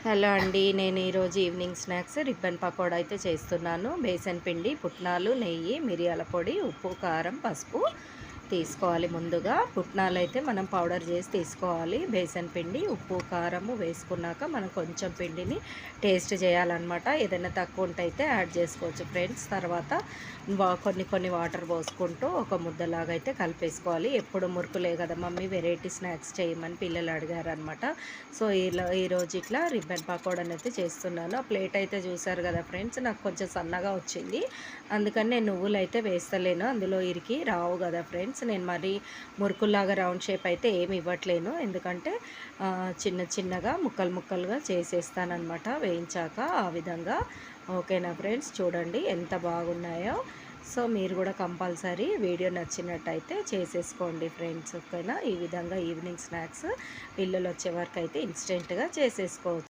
Hello అండి. నేను ఈరోజు ఈవినింగ్ స్నాక్స్ రిబ్బన్ పకోడా అయితే చేస్తున్నాను. బేసన్ పిండి, పుట్నాలు, నెయ్యి, మిరియాల పొడి, ఉప్పు, కారం, పసుపు తీసుకోవాలి. ముందుగా పుట్నాలైతే మనం పౌడర్ చేసి తీసుకోవాలి. బేసన్ పిండి, ఉప్పు, కారము వేసుకున్నాక మనం కొంచెం పిండిని టేస్ట్ చేయాలన్నమాట. ఏదైనా తక్కువ ఉంటే అయితే యాడ్ చేసుకోవచ్చు ఫ్రెండ్స్. తర్వాత కొన్ని వాటర్ పోసుకుంటూ ఒక ముద్దలాగా అయితే కలిపేసుకోవాలి. ఎప్పుడు మురుకులే కదా మమ్మీ వెరైటీ స్నాక్స్ చేయమని పిల్లలు అడిగారనమాట. సో ఈరోజు ఇట్లా రిబ్బన్ పకోడాని అయితే చేస్తున్నాను. ఆ ప్లేట్ అయితే చూసారు కదా ఫ్రెండ్స్, నాకు కొంచెం సన్నగా వచ్చింది. అందుకని నేను నువ్వులు అయితే వేస్తలేను, అందులో ఇరికి రావు కదా ఫ్రెండ్స్. నేను మరి మురుకుల్లాగా రౌండ్ షేప్ అయితే ఏమి ఇవ్వట్లేను, ఎందుకంటే చిన్న చిన్నగా ముక్కలు ముక్కలుగా చేసేస్తానమాట వేయించాక. ఆ విధంగా ఓకేనా ఫ్రెండ్స్, చూడండి ఎంత బాగున్నాయో. సో మీరు కూడా కంపల్సరీ వీడియో నచ్చినట్టయితే చేసేసుకోండి ఫ్రెండ్స్, ఓకేనా. ఈ విధంగా ఈవినింగ్ స్నాక్స్ పిల్లలు వచ్చే వరకు అయితే ఇన్స్టెంట్గా చేసేసుకోవచ్చు.